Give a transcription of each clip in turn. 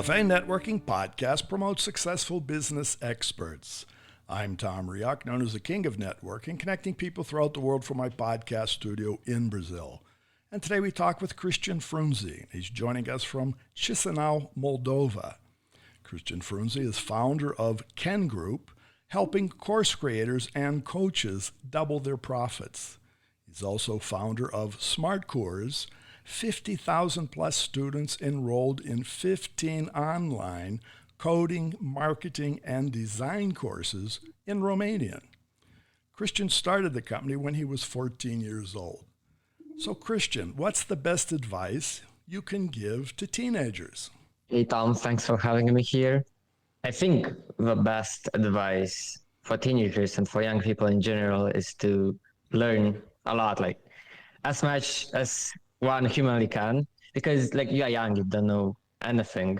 Café and Networking Podcast promotes successful business experts. I'm Tom Reaoch, known as the King of Networking, connecting people throughout the world from my podcast studio in Brazil. And today we talk with Cristian Frunze. He's joining us from Chisinau, Moldova. Cristian Frunze is founder of Ken Group, helping course creators and coaches double their profits. He's also founder of Smart Course, 50,000 plus students enrolled in 15 online coding, marketing, and design courses in Romanian. Cristian started the company when he was 14 years old. So Cristian, what's the best advice you can give to teenagers? Hey Tom, thanks for having me here. I think the best advice for teenagers and for young people in general is to learn a lot, like as much as one humanly can, because you are young, you don't know anything.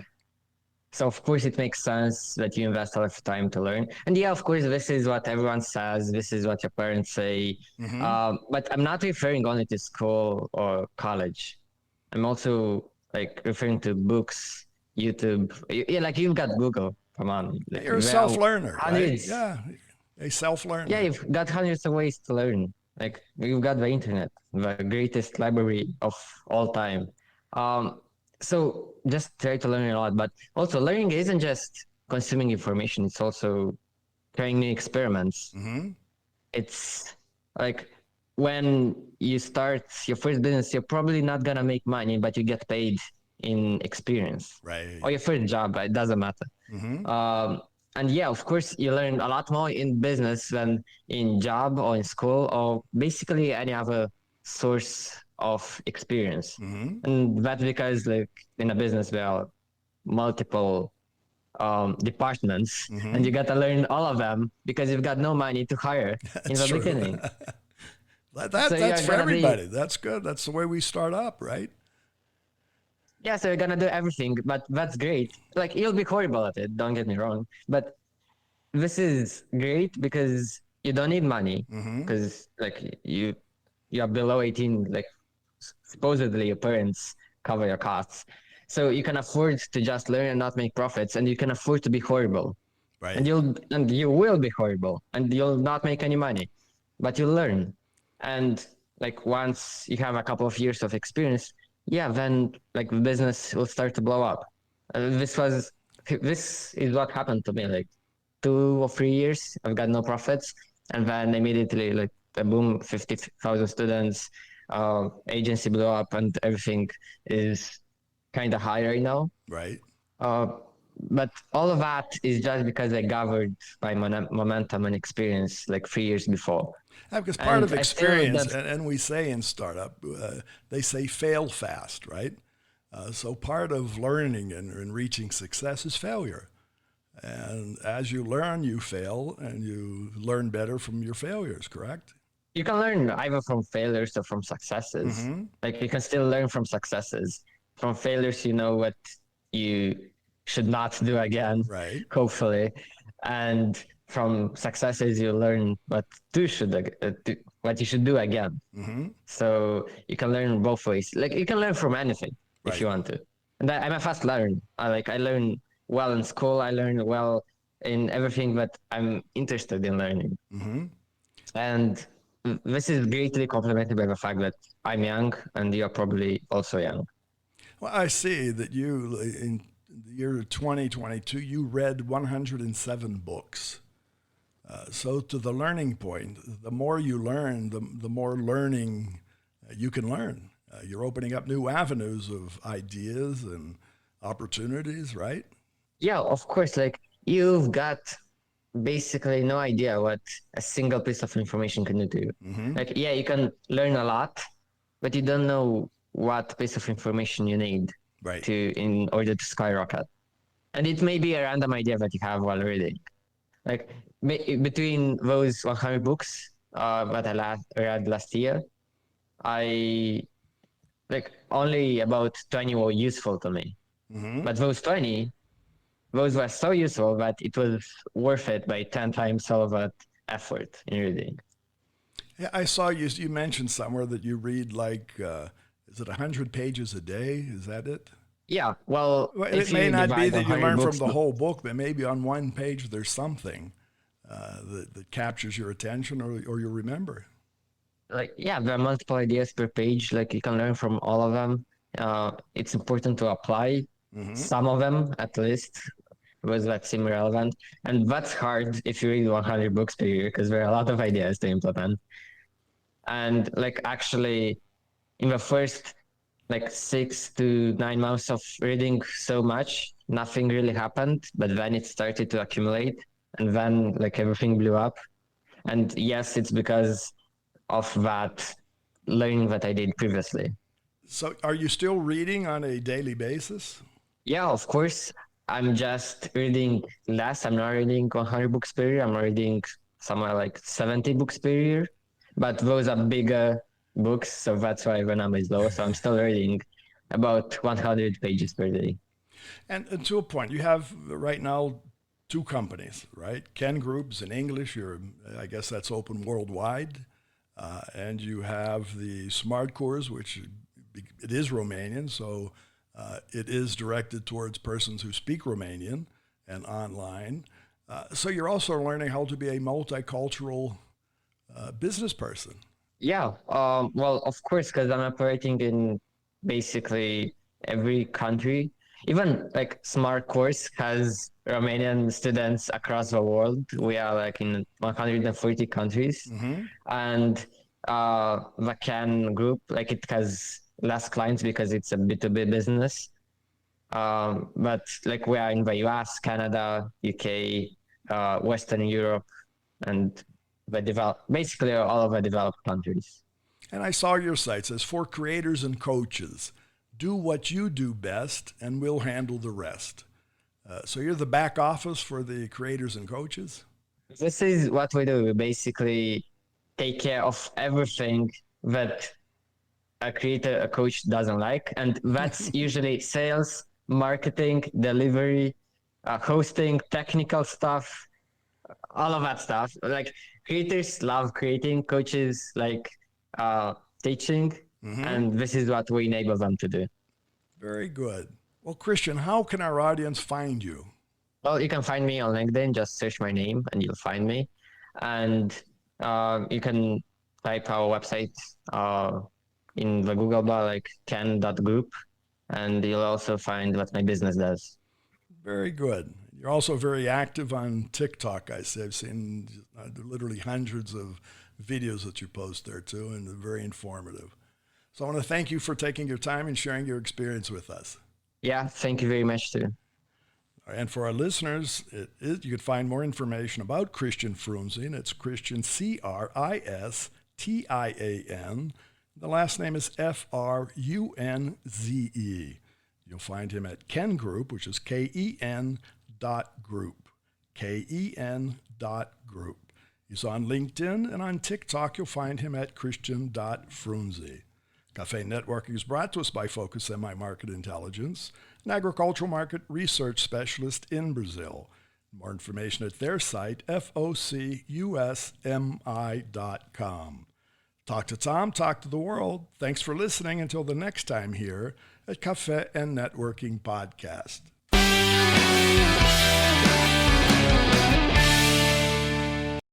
So of course it makes sense that you invest a lot of time to learn. And yeah, of course, this is what everyone says. This is what your parents say. But I'm not referring only to school or college. I'm also referring to books, YouTube. You've got Google. Come on. You're a self-learner, hundreds. Right? Yeah, a self-learner. Yeah, you've got hundreds of ways to learn. You've got the internet, the greatest library of all time. So just try to learn a lot, but also learning isn't just consuming information. It's also trying new experiments. It's like when you start your first business, you're probably not going to make money, but you get paid in experience. Right. Or your first job, it doesn't matter. And yeah, of course, you learn a lot more in business than in job or in school or basically any other source of experience. And that's because in a business, there are multiple departments and you got to learn all of them because you've got no money to hire in the beginning. That's for everybody. That's good. That's the way we start up, right? Yeah, so you're going to do everything, but that's great. You'll be horrible at it, don't get me wrong. But this is great because you don't need money because you're below 18, supposedly your parents cover your costs. So you can afford to just learn and not make profits, and you can afford to be horrible. Right. And you will be horrible, and you'll not make any money, but you'll learn. And once you have a couple of years of experience, then the business will start to blow up. This is what happened to me. 2 or 3 years, I've got no profits, and then immediately a boom, 50,000 students, agency blew up, and everything is kind of high right now. Right. But all of that is just because I gathered my momentum and experience 3 years before. Yeah, because part of experience, and we say in startup, they say fail fast, right? So part of learning and reaching success is failure. And as you learn, you fail, and you learn better from your failures, correct? You can learn either from failures or from successes. You can still learn from successes. From failures, you know what you should not do again, right? Hopefully. And from successes, you learn what you should do again. So you can learn both ways. You can learn from anything if you want to. And I'm a fast learner. I learn well in school. I learn well in everything, but I'm interested in learning. And this is greatly complemented by the fact that I'm young and you're probably also young. Well, I see that you, in the year 2022, you read 107 books. So to the learning point, the more you learn, the more learning you can learn. You're opening up new avenues of ideas and opportunities, right? Yeah, of course. You've got basically no idea what a single piece of information can do to you. You can learn a lot, but you don't know what piece of information you need in order to skyrocket. And it may be a random idea that you have while reading. Between those 100 books that I read last year, only about 20 were useful to me. But those 20, those were so useful that it was worth it by 10 times all of that effort in reading. Yeah, I saw you mentioned somewhere that you read is it 100 pages a day? Is that it? Yeah, well, Well, if it may you not be divide that you 100 learn from books, the whole book, but maybe on one page there's something that captures your attention or you remember. like, yeah, there are multiple ideas per page. Like, you can learn from all of them. It's important to apply Hmm. some of them at least, because that seem relevant. And that's hard if you read 100 books per year, because there are a lot of ideas to implement. And like, actually, in the first like 6 to 9 months of reading so much, nothing really happened. But then it started to accumulate, and then like everything blew up. And yes, it's because of that learning that I did previously. So are you still reading on a daily basis? Yeah, of course. I'm just reading less. I'm not reading 100 books per year. I'm reading somewhere like 70 books per year. But those are bigger books, so that's why the number is low. So I'm still reading about 100 pages per day. And to a point, you have right now two companies, right? Ken Group's in English. I guess that's open worldwide. And you have the Smart Course, which it is Romanian, so it is directed towards persons who speak Romanian and online. So you're also learning how to be a multicultural business person. Yeah, well, of course, because I'm operating in basically every country. Even like Smart Course has Romanian students across the world. We are like in 140 countries. Hmm. And the Can group, like it has less clients because it's a B2B business. But like we are in the US, Canada, UK, Western Europe, and basically all of the developed countries. And I saw your site. It says, for creators and coaches, do what you do best and we'll handle the rest. So you're the back office for the creators and coaches? This is what we do. We basically take care of everything that a creator, a coach doesn't like. And that's usually sales, marketing, delivery, hosting, technical stuff, all of that stuff. Like creators love creating, coaches like teaching, Hmm. and this is what we enable them to do. Very good. Well, Christian, how can our audience find you? Well, you can find me on LinkedIn. Just search my name, and you'll find me. And you can type our website in the Google bar, like can.group, and you'll also find what my business does. Very good. You're also very active on TikTok. I've seen literally hundreds of videos that you post there too, and they're very informative. So I want to thank you for taking your time and sharing your experience with us. Yeah, thank you very much too. And for our listeners, you can find more information about Cristian Frunze, and it's Christian, Cristian. The last name is Frunze. You'll find him at Ken Group, which is KEN.group. KEN.group. He's on LinkedIn, and on TikTok, you'll find him at Christian.Frunze. Café and Networking is brought to us by Focus MI Market Intelligence, an agricultural market research specialist in Brazil. More information at their site, focusmi.com. Talk to Tom, talk to the world. Thanks for listening. Until the next time here at Café and Networking Podcast.